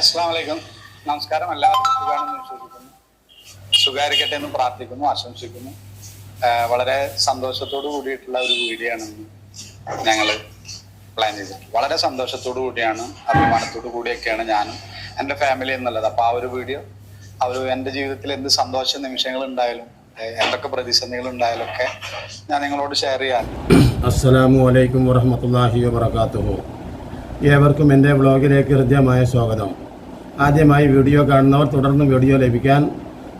അസ്സലാമു അലൈക്കും. നമസ്കാരം. എല്ലാവർക്കും സുഖമാണെന്ന് വിശ്വസിക്കുന്നു. സുഖായിരിക്കട്ടെ എന്ന് പ്രാർത്ഥിക്കുന്നു, ആശംസിക്കുന്നു. വളരെ സന്തോഷത്തോടു കൂടിയിട്ടുള്ള ഒരു വീഡിയോ ആണെന്ന് ഞങ്ങൾ പ്ലാൻ ചെയ്തിട്ടുള്ളത്. വളരെ സന്തോഷത്തോടു കൂടിയാണ്, അഭിമാനത്തോടു കൂടിയൊക്കെയാണ് ഞാനും എൻ്റെ ഫാമിലി എന്നുള്ളത്. അപ്പോൾ ആ ഒരു വീഡിയോ എൻ്റെ ജീവിതത്തിൽ എന്ത് സന്തോഷ നിമിഷങ്ങൾ ഉണ്ടായാലും എന്തൊക്കെ പ്രതിസന്ധികൾ ഉണ്ടായാലും ഒക്കെ ഞാൻ നിങ്ങളോട് ഷെയർ ചെയ്യാൻ. അസ്സലാമു അലൈക്കും വറഹ്മത്തുള്ളാഹി വബറകാതുഹു. ഏവർക്കും എൻ്റെ വ്ളോഗിലേക്ക് ഹൃദ്യമായ സ്വാഗതം. ആദ്യമായി വീഡിയോ കാണുന്നവർ തുടർന്ന് വീഡിയോ ലഭിക്കാൻ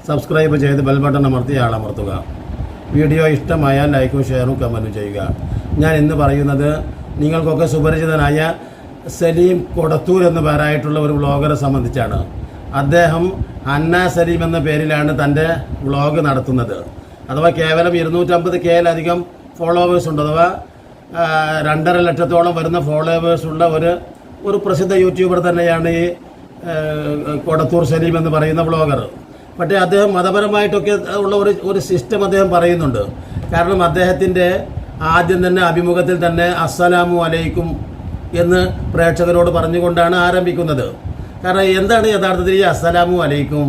സബ്സ്ക്രൈബ് ചെയ്ത് ബെൽ ബട്ടൺ അമർത്തി ആളമർത്തുക. വീഡിയോ ഇഷ്ടമായാൽ ലൈക്കും ഷെയറും കമൻറ്റും ചെയ്യുക. ഞാൻ ഇന്ന് പറയുന്നത് നിങ്ങൾക്കൊക്കെ സുപരിചിതനായ സലീം കൊടത്തൂർ എന്ന പേരായിട്ടുള്ള ഒരു വ്ളോഗറെ സംബന്ധിച്ചാണ്. അദ്ദേഹം അന്ന സലീം എന്ന പേരിലാണ് തൻ്റെ വ്ളോഗ് നടത്തുന്നത്. അഥവാ കേവലം 250K-ലധികം ഫോളോവേഴ്സ് ഉണ്ട്. അഥവാ 2.5 ലക്ഷത്തോളം വരുന്ന ഫോളോവേഴ്സുള്ള ഒരു പ്രസിദ്ധ യൂട്യൂബർ തന്നെയാണ് ഈ കൊടത്തൂർ സലീം എന്ന് പറയുന്ന വ്ളോഗർ. പക്ഷേ അദ്ദേഹം മതപരമായിട്ടൊക്കെ ഉള്ള ഒരു സിസ്റ്റം അദ്ദേഹം പറയുന്നുണ്ട്. കാരണം അദ്ദേഹത്തിൻ്റെ ആദ്യം തന്നെ അഭിമുഖത്തിൽ തന്നെ അസ്സലാമു അലൈക്കും എന്ന് പ്രേക്ഷകരോട് പറഞ്ഞുകൊണ്ടാണ് ആരംഭിക്കുന്നത്. കാരണം എന്താണ് യഥാർത്ഥത്തിൽ ഈ അസ്സലാമു അലൈക്കും?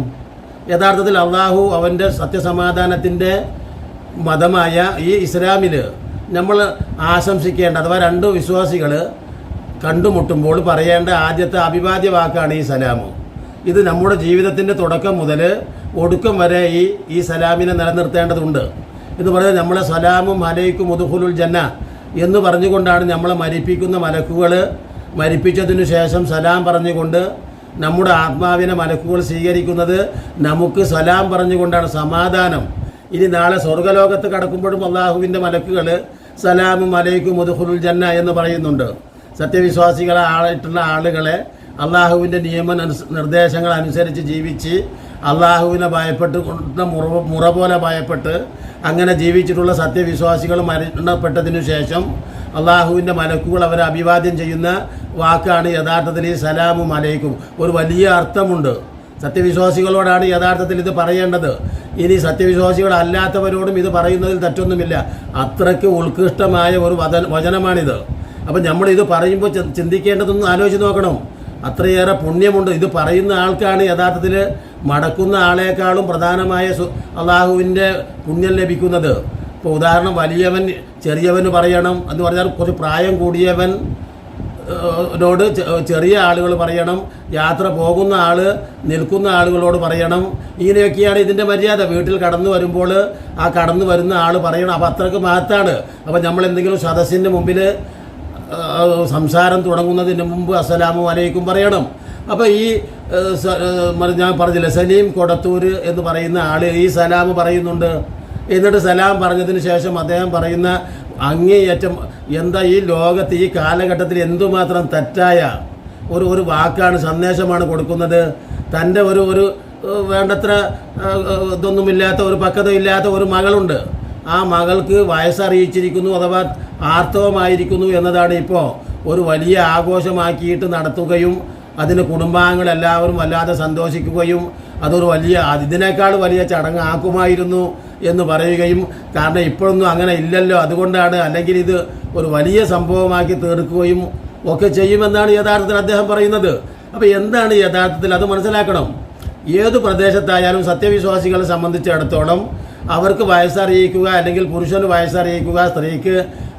യഥാർത്ഥത്തിൽ അള്ളാഹു അവൻ്റെ സത്യസമാധാനത്തിൻ്റെ മതമായ ഈ ഇസ്ലാമിൽ നമ്മൾ ആശംസിക്കേണ്ട, അഥവാ രണ്ട് വിശ്വാസികൾ കണ്ടുമുട്ടുമ്പോൾ പറയേണ്ട ആദ്യത്തെ അഭിവാദ്യ വാക്കാണ് ഈ സലാമു. ഇത് നമ്മുടെ ജീവിതത്തിൻ്റെ തുടക്കം മുതൽ ഒടുക്കം വരെ ഈ സലാമിനെ നിലനിർത്തേണ്ടതുണ്ട്. എന്ന് പറഞ്ഞാൽ നമ്മളെ സലാമും അലൈക്കും ഉദ്ഖുലുൽ ജന്ന എന്ന് പറഞ്ഞുകൊണ്ടാണ് നമ്മളെ മരിപ്പിക്കുന്ന മലക്കുകൾ മരിപ്പിച്ചതിനു ശേഷം സലാം പറഞ്ഞുകൊണ്ട് നമ്മുടെ ആത്മാവിനെ മലക്കുകൾ സ്വീകരിക്കുന്നത്. നമുക്ക് സലാം പറഞ്ഞുകൊണ്ടാണ് സമാധാനം. ഇനി നാളെ സ്വർഗ്ഗലോകത്ത് കടക്കുമ്പോഴും അള്ളാഹുവിൻ്റെ മലക്കുകൾ സലാമും അലൈക്കും ഉദ്ഖുലുൽ ജന്ന എന്ന് പറയുന്നുണ്ട്. സത്യവിശ്വാസികളായിട്ടുള്ള ആളുകളെ അള്ളാഹുവിൻ്റെ നിർദ്ദേശങ്ങൾ അനുസരിച്ച് ജീവിച്ച് അള്ളാഹുവിനെ ഭയപ്പെട്ട് മുറ പോലെ ഭയപ്പെട്ട് അങ്ങനെ ജീവിച്ചിട്ടുള്ള സത്യവിശ്വാസികൾ മരണപ്പെട്ടതിനു ശേഷം അള്ളാഹുവിൻ്റെ മലക്കുകൾ അവരെ അഭിവാദ്യം ചെയ്യുന്ന വാക്കാണ് യഥാർത്ഥത്തിൽ ഈ സലാമും അലൈക്കും. ഒരു വലിയ അർത്ഥമുണ്ട്. സത്യവിശ്വാസികളോടാണ് യഥാർത്ഥത്തിൽ ഇത് പറയേണ്ടത്. ഇനി സത്യവിശ്വാസികളല്ലാത്തവരോടും ഇത് പറയുന്നതിൽ തെറ്റൊന്നുമില്ല. അത്രയ്ക്ക് ഉത്കൃഷ്ടമായ ഒരു വചനമാണിത്. അപ്പം നമ്മളിത് പറയുമ്പോൾ ചിന്തിക്കേണ്ടതൊന്നും ആലോചിച്ച് നോക്കണം. അത്രയേറെ പുണ്യമുണ്ട്. ഇത് പറയുന്ന ആൾക്കാണ് യഥാർത്ഥത്തിൽ മടക്കുന്ന ആളേക്കാളും പ്രധാനമായ അള്ളാഹുവിൻ്റെ പുണ്യം ലഭിക്കുന്നത്. ഇപ്പോൾ ഉദാഹരണം, വലിയവൻ ചെറിയവന് പറയണം എന്ന് പറഞ്ഞാൽ കുറച്ച് പ്രായം കൂടിയവൻ ോട് ചെറിയ ആളുകൾ പറയണം. യാത്ര പോകുന്ന ആൾ നിൽക്കുന്ന ആളുകളോട് പറയണം. ഇങ്ങനെയൊക്കെയാണ് ഇതിൻ്റെ മര്യാദ. വീട്ടിൽ കടന്നു വരുമ്പോൾ ആ കടന്നു വരുന്ന ആൾ പറയണം. അപ്പോൾ അത്രയ്ക്ക് മഹത്താണ്. അപ്പോൾ നമ്മൾ എന്തെങ്കിലും സദസ്സിൻ്റെ മുമ്പിൽ സംസാരം തുടങ്ങുന്നതിന് മുമ്പ് അസ്സലാമു അലൈക്കും പറയണം. അപ്പോൾ ഈ ഞാൻ പറഞ്ഞില്ല, സലീം കൊടത്തൂർ എന്ന് പറയുന്ന ആൾ ഈ സലാം പറയുന്നുണ്ട്. എന്നിട്ട് സലാം പറഞ്ഞതിന് ശേഷം അദ്ദേഹം പറയുന്ന അങ്ങേയറ്റം എന്താ ഈ ലോകത്ത് ഈ കാലഘട്ടത്തിൽ എന്തുമാത്രം തെറ്റായ ഒരു വാക്കാണ്, സന്ദേശമാണ് കൊടുക്കുന്നത്. തൻ്റെ ഒരു വേണ്ടത്ര ഇതൊന്നുമില്ലാത്ത, ഒരു പക്വതയില്ലാത്ത ഒരു മകളുണ്ട്. ആ മകൾക്ക് വയസ്സറിയിച്ചിരിക്കുന്നു, അഥവാ ആർത്തവമായിരിക്കുന്നു എന്നതാണ് ഇപ്പോൾ ഒരു വലിയ ആഘോഷമാക്കിയിട്ട് നടത്തുകയും അതിന് കുടുംബാംഗങ്ങളെല്ലാവരും വല്ലാതെ സന്തോഷിക്കുകയും അതൊരു വലിയ ഇതിനേക്കാൾ വലിയ ചടങ്ങാക്കുമായിരുന്നു എന്ന് പറയുകയും, കാരണം ഇപ്പോഴൊന്നും അങ്ങനെ ഇല്ലല്ലോ, അതുകൊണ്ടാണ്, അല്ലെങ്കിൽ ഇത് ഒരു വലിയ സംഭവമാക്കി തീർക്കുകയും ഒക്കെ ചെയ്യുമെന്നാണ് യഥാർത്ഥത്തിൽ അദ്ദേഹം പറയുന്നത്. അപ്പോൾ എന്താണ് യഥാർത്ഥത്തിൽ അത് മനസ്സിലാക്കണം. ഏത് പ്രദേശത്തായാലും സത്യവിശ്വാസികളെ സംബന്ധിച്ചിടത്തോളം അവർക്ക് വയസ്സറിയിക്കുക, അല്ലെങ്കിൽ പുരുഷന് വയസ്സറിയിക്കുക, സ്ത്രീക്ക്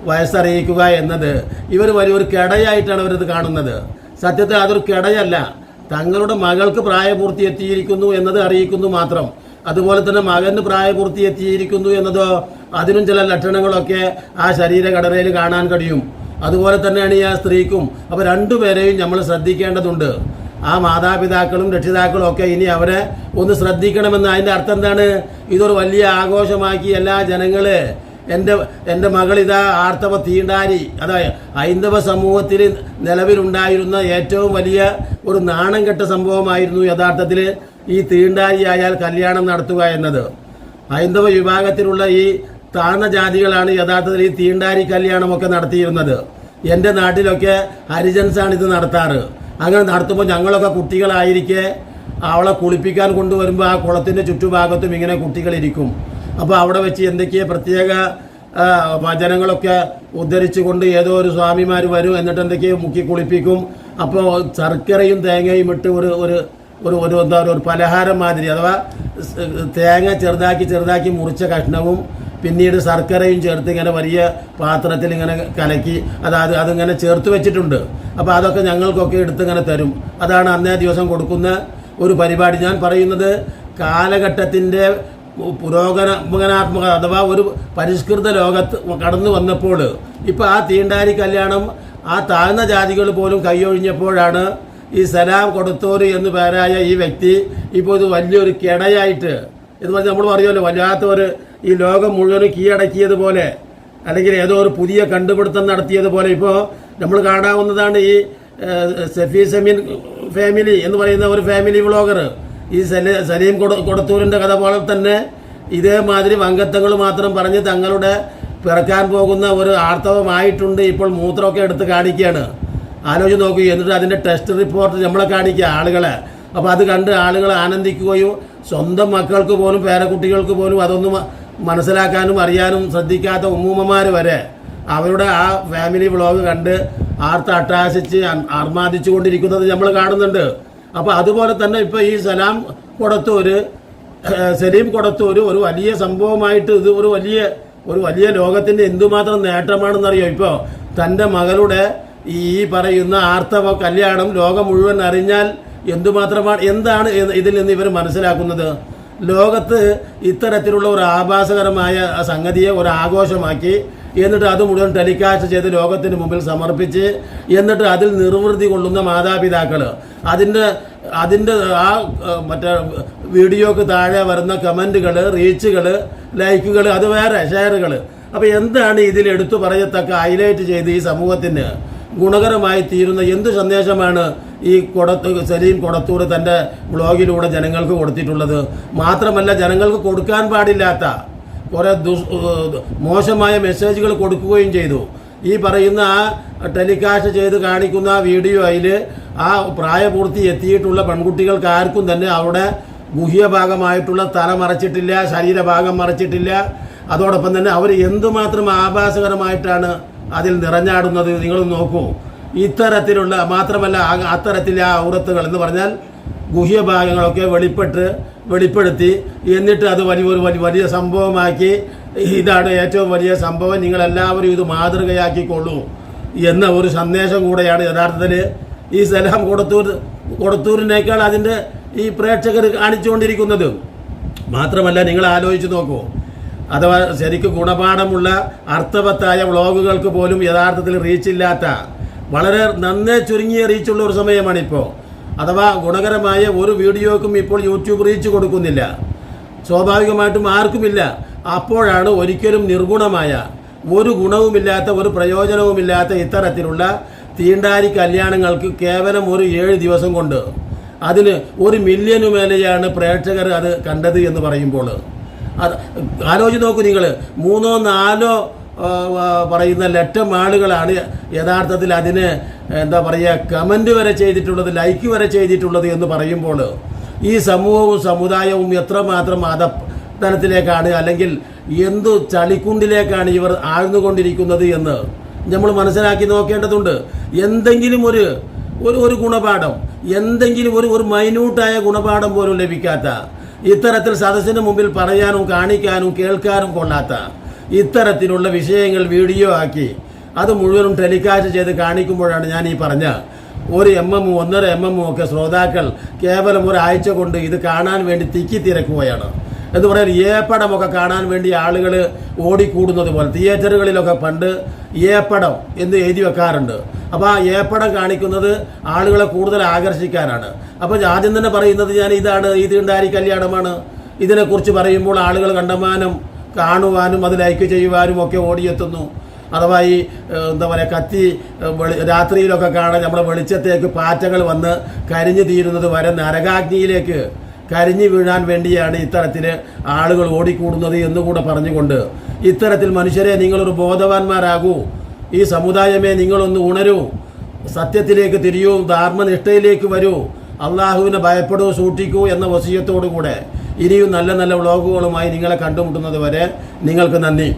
വയസ്സറിയിക്കുക എന്നത് ഇവർ വലിയൊരു കിടയായിട്ടാണ് അവരിത് കാണുന്നത്. സത്യത്തിൽ അതൊരു കിടയല്ല. തങ്ങളുടെ മകൾക്ക് പ്രായപൂർത്തി എത്തിയിരിക്കുന്നു എന്നത് അറിയിക്കുന്നു മാത്രം. അതുപോലെ തന്നെ മകന് പ്രായപൂർത്തി എത്തിയിരിക്കുന്നു എന്നതോ അതിനും ചില ലക്ഷണങ്ങളൊക്കെ ആ ശരീരഘടനയിൽ കാണാൻ കഴിയും. അതുപോലെ തന്നെയാണ് ഈ ആ സ്ത്രീക്കും. അപ്പോൾ രണ്ടുപേരെയും നമ്മൾ ശ്രദ്ധിക്കേണ്ടതുണ്ട്. ആ മാതാപിതാക്കളും രക്ഷിതാക്കളും ഒക്കെ ഇനി അവരെ ഒന്ന് ശ്രദ്ധിക്കണമെന്ന്. അതിൻ്റെ അർത്ഥം എന്താണ്? ഇതൊരു വലിയ ആഘോഷമാക്കി എല്ലാ ജനങ്ങളെ എൻ്റെ മകളിതാ ആർത്തവ തീണ്ടാരി, അതായത് ഹൈന്ദവ സമൂഹത്തിൽ നിലവിലുണ്ടായിരുന്ന ഏറ്റവും വലിയ ഒരു നാണം കെട്ട സംഭവമായിരുന്നു യഥാർത്ഥത്തിൽ ഈ തീണ്ടാരിയായാൽ കല്യാണം നടത്തുക എന്നത്. ഹൈന്ദവ വിഭാഗത്തിലുള്ള ഈ താഴ്ന്ന ജാതികളാണ് യഥാർത്ഥത്തിൽ ഈ തീണ്ടാരി കല്യാണമൊക്കെ നടത്തിയിരുന്നത്. എൻ്റെ നാട്ടിലൊക്കെ ഹരിജൻസാണ് ഇത് നടത്താറ്. അങ്ങനെ നടത്തുമ്പോൾ ഞങ്ങളൊക്കെ കുട്ടികളായിരിക്കെ അവളെ കുളിപ്പിക്കാൻ കൊണ്ടുവരുമ്പോൾ ആ കുളത്തിൻ്റെ ചുറ്റുഭാഗത്തും ഇങ്ങനെ കുട്ടികളിരിക്കും. അപ്പോൾ അവിടെ വെച്ച് എന്തൊക്കെയോ പ്രത്യേക ജനങ്ങളൊക്കെ ഉദ്ധരിച്ചുകൊണ്ട് ഏതോ ഒരു സ്വാമിമാർ വരും, എന്നിട്ട് എന്തൊക്കെയോ മുക്കി കുളിപ്പിക്കും. അപ്പോൾ ശർക്കരയും തേങ്ങയും ഇട്ട് ഒരു എന്താ പറയുക, ഒരു പലഹാരം മാതിരി, അഥവാ തേങ്ങ ചെറുതാക്കി മുറിച്ച കഷ്ണവും പിന്നീട് ശർക്കരയും ചേർത്ത് ഇങ്ങനെ വലിയ പാത്രത്തിൽ ഇങ്ങനെ കലക്കി അതിങ്ങനെ ചേർത്ത് വെച്ചിട്ടുണ്ട്. അപ്പോൾ അതൊക്കെ ഞങ്ങൾക്കൊക്കെ എടുത്ത് ഇങ്ങനെ തരും. അതാണ് അന്നേ ദിവസം കൊടുക്കുന്ന ഒരു പരിപാടി. ഞാൻ പറയുന്നത് കാലഘട്ടത്തിൻ്റെ പുരോഗമനാത്മക അഥവാ ഒരു പരിഷ്കൃത ലോകത്ത് കടന്നു വന്നപ്പോൾ ഇപ്പോൾ ആ തീണ്ടാരി കല്യാണം ആ താഴ്ന്ന ജാതികൾ പോലും കൈയൊഴിഞ്ഞപ്പോഴാണ് ഈ സലാം കൊടുത്തോര് എന്ന് പേരായ ഈ വ്യക്തി ഇപ്പോൾ ഇത് വലിയൊരു കിടയായിട്ട്, എന്ന് പറഞ്ഞാൽ നമ്മൾ പറയുമല്ലോ, വല്ലാത്തവർ ഈ ലോകം മുഴുവനും കീഴടക്കിയതുപോലെ, അല്ലെങ്കിൽ ഏതോ ഒരു പുതിയ കണ്ടുപിടുത്തം നടത്തിയതുപോലെ ഇപ്പോൾ നമ്മൾ കാണാവുന്നതാണ്. ഈ സഫി സമീൻ ഫാമിലി എന്ന് പറയുന്ന ഒരു ഫാമിലി വ്ളോഗർ ഈ സലീം കൊടത്തൂരിൻ്റെ കഥ പോലെ തന്നെ ഇതേമാതിരി വങ്കത്തങ്ങൾ മാത്രം പറഞ്ഞ് തങ്ങളുടെ പിറക്കാൻ പോകുന്ന ഒരു ആർത്തവമായിട്ടുണ്ട് ഇപ്പോൾ മൂത്രമൊക്കെ എടുത്ത് കാണിക്കുകയാണ്. ആലോചിച്ച് നോക്കുക. എന്നിട്ട് അതിൻ്റെ ടെസ്റ്റ് റിപ്പോർട്ട് നമ്മളെ കാണിക്കുക ആളുകളെ. അപ്പോൾ അത് കണ്ട് ആളുകൾ ആനന്ദിക്കുകയും സ്വന്തം മക്കൾക്ക് പോലും പേരക്കുട്ടികൾക്ക് പോലും അതൊന്നും മനസ്സിലാക്കാനും അറിയാനും ശ്രദ്ധിക്കാത്ത ഉമ്മൂമ്മമാർ വരെ അവരുടെ ആ ഫാമിലി വ്ളോഗ് കണ്ട് അട്ടാസിച്ച് അർമാദിച്ചു കൊണ്ടിരിക്കുന്നത് നമ്മൾ കാണുന്നുണ്ട്. അപ്പോൾ അതുപോലെ തന്നെ ഇപ്പോൾ ഈ സലീം കൊടത്തൂർ ഒരു വലിയ സംഭവമായിട്ട് ഇത് ഒരു വലിയ ലോകത്തിൻ്റെ എന്തുമാത്രം നേട്ടമാണെന്നറിയോ. ഇപ്പോൾ തൻ്റെ മകളുടെ ഈ പറയുന്ന ആർത്തവ കല്യാണം ലോകം മുഴുവൻ അറിഞ്ഞാൽ എന്താണ് ഇതിൽ നിന്ന് ഇവർ മനസ്സിലാക്കുന്നത്? ലോകത്ത് ഇത്തരത്തിലുള്ള ഒരു ആഭാസകരമായ സംഗതിയെ ഒരു ആഘോഷമാക്കി, എന്നിട്ട് അത് മുഴുവൻ ടെലികാസ്റ്റ് ചെയ്ത് ലോകത്തിന് മുമ്പിൽ സമർപ്പിച്ച്, എന്നിട്ട് അതിൽ നിർവൃതി കൊള്ളുന്ന മാതാപിതാക്കൾ, അതിൻ്റെ ആ മറ്റേ വീഡിയോക്ക് താഴെ വരുന്ന കമൻറ്റുകൾ, റീച്ചുകൾ, ലൈക്കുകൾ, അത് വേറെ ഷെയറുകൾ. അപ്പോൾ എന്താണ് ഇതിൽ എടുത്തു പറയത്തക്ക ഹൈലൈറ്റ് ചെയ്ത് ഈ സമൂഹത്തിന് ഗുണകരമായി തീരുന്ന എന്ത് സന്ദേശമാണ് ഈ സലീം കൊടത്തൂർ തൻ്റെ ബ്ലോഗിലൂടെ ജനങ്ങൾക്ക് കൊടുത്തിട്ടുള്ളത്? മാത്രമല്ല, ജനങ്ങൾക്ക് കൊടുക്കാൻ പാടില്ലാത്ത കുറേ മോശമായ മെസ്സേജുകൾ കൊടുക്കുകയും ചെയ്തു. ഈ പറയുന്ന ആ ടെലികാസ്റ്റ് ചെയ്ത് കാണിക്കുന്ന ആ വീഡിയോയിൽ ആ പ്രായപൂർത്തി എത്തിയിട്ടുള്ള പെൺകുട്ടികൾക്ക് ആർക്കും തന്നെ അവിടെ ഗുഹ്യഭാഗമായിട്ടുള്ള തല മറച്ചിട്ടില്ല, ശരീരഭാഗം മറച്ചിട്ടില്ല. അതോടൊപ്പം തന്നെ അവർ എന്തുമാത്രം ആഭാസകരമായിട്ടാണ് അതിൽ നിറഞ്ഞാടുന്നത് നിങ്ങൾ നോക്കൂ. ഇത്തരത്തിലുള്ള മാത്രമല്ല അത്തരത്തിലെ ആ ഔറത്തുകൾ എന്ന് പറഞ്ഞാൽ ഗുഹ്യഭാഗങ്ങളൊക്കെ വെളിപ്പെടുത്തി എന്നിട്ട് അത് വലിയ സംഭവമാക്കി, ഇതാണ് ഏറ്റവും വലിയ സംഭവം, നിങ്ങളെല്ലാവരും ഇത് മാതൃകയാക്കിക്കൊള്ളൂ എന്ന ഒരു സന്ദേശം കൂടെയാണ് യഥാർത്ഥത്തിൽ ഈ സലാം കൊടത്തൂരിനേക്കാൾ അതിൻ്റെ ഈ പ്രേക്ഷകർ കാണിച്ചുകൊണ്ടിരിക്കുന്നത്. മാത്രമല്ല, നിങ്ങൾ ആലോചിച്ച് നോക്കൂ, അഥവാ ശരിക്കും ഗുണപാഠമുള്ള അർത്ഥവത്തായ വ്ളോഗുകൾക്ക് പോലും യഥാർത്ഥത്തിൽ റീച്ചില്ലാത്ത, വളരെ നന്നേ ചുരുങ്ങിയ റീച്ചുള്ള ഒരു സമയമാണിപ്പോൾ. അഥവാ ഗുണകരമായ ഒരു വീഡിയോക്കും ഇപ്പോൾ യൂട്യൂബ് റീച്ച് കൊടുക്കുന്നില്ല, സ്വാഭാവികമായിട്ടും ആർക്കുമില്ല. അപ്പോഴാണ് ഒരിക്കലും നിർഗുണമായ, ഒരു ഗുണവുമില്ലാത്ത, ഒരു പ്രയോജനവുമില്ലാത്ത ഇത്തരത്തിലുള്ള തീണ്ടാരി കല്യാണങ്ങൾക്ക് കേവലം ഒരു 7 ദിവസം കൊണ്ട് അതിന് 1 മില്യനു മേലെയാണ് പ്രേക്ഷകർ അത് കണ്ടത് എന്ന് പറയുമ്പോൾ അത് ആലോചിച്ച് നോക്കൂ നിങ്ങൾ. 3-4 പറയുന്ന ലക്ഷം ആളുകളാണ് യഥാർത്ഥത്തിൽ അതിന് എന്താ പറയുക കമൻറ്റ് വരെ ചെയ്തിട്ടുള്ളത്, ലൈക്ക് വരെ ചെയ്തിട്ടുള്ളത് എന്ന് പറയുമ്പോൾ ഈ സമൂഹവും സമുദായവും എത്രമാത്രം അധപതനത്തിലേക്കാണ്, അല്ലെങ്കിൽ എന്തു ചളിക്കുണ്ടിലേക്കാണ് ഇവർ ആഴ്ന്നുകൊണ്ടിരിക്കുന്നത് എന്ന് നമ്മൾ മനസ്സിലാക്കി നോക്കേണ്ടതുണ്ട്. എന്തെങ്കിലും ഒരു ഗുണപാഠം, എന്തെങ്കിലും ഒരു മൈന്യൂട്ടായ ഗുണപാഠം പോലും ലഭിക്കാത്ത, ഇത്തരത്തിൽ സദസ്സിന് മുമ്പിൽ പറയാനും കാണിക്കാനും കേൾക്കാനും കൊള്ളാത്ത ഇത്തരത്തിലുള്ള വിഷയങ്ങൾ വീഡിയോ ആക്കി അത് മുഴുവനും ടെലികാസ്റ്റ് ചെയ്ത് കാണിക്കുമ്പോഴാണ് ഞാൻ ഈ പറഞ്ഞ 1 mm 1.5 mm ഒക്കെ ശ്രോതാക്കൾ കേവലം ഒരാഴ്ച കൊണ്ട് ഇത് കാണാൻ വേണ്ടി തിരക്കുകയാണ് എന്ന് പറയാൻ. ഏപ്പടമൊക്കെ കാണാൻ വേണ്ടി ആളുകൾ ഓടിക്കൂടുന്നത് പോലെ തിയേറ്ററുകളിലൊക്കെ പണ്ട് ഏപ്പടം എന്ന് എഴുതി വെക്കാറുണ്ട്. അപ്പോൾ ആ ഏപ്പടം കാണിക്കുന്നത് ആളുകളെ കൂടുതൽ ആകർഷിക്കാനാണ്. അപ്പോൾ ആദ്യം തന്നെ പറയുന്നത് ഞാൻ ഇതാണ്, ഈ തീണ്ടാരി കല്യാണമാണ്. ഇതിനെക്കുറിച്ച് പറയുമ്പോൾ ആളുകൾ കണ്ടമാനം കാണുവാനും അത് ലൈക്ക് ചെയ്യുവാനും ഒക്കെ ഓടിയെത്തുന്നു. അഥവാ ഈ എന്താ പറയുക രാത്രിയിലൊക്കെ കാണാൻ നമ്മുടെ വെളിച്ചത്തേക്ക് പാറ്റകൾ വന്ന് കരിഞ്ഞു തീരുന്നത് വരെ നരകാഗ്നിയിലേക്ക് കരിഞ്ഞു വീഴാൻ വേണ്ടിയാണ് ഇത്തരത്തിൽ ആളുകൾ ഓടിക്കൂടുന്നത് എന്നുകൂടെ പറഞ്ഞുകൊണ്ട്, ഇത്തരത്തിൽ മനുഷ്യരെ നിങ്ങളൊരു ബോധവാന്മാരാകൂ, ഈ സമുദായമേ നിങ്ങളൊന്ന് ഉണരൂ, സത്യത്തിലേക്ക് തിരിയൂ, ധാർമ്മനിഷ്ഠയിലേക്ക് വരൂ, അള്ളാഹുവിനെ ഭയപ്പെടൂ, സൂക്ഷിക്കൂ എന്ന വസിയത്തോടു കൂടെ ഇനിയും നല്ല നല്ല വ്ളോഗുകളുമായി നിങ്ങളെ കണ്ടുമുട്ടുന്നത് വരെ നിങ്ങൾക്ക് നന്ദി.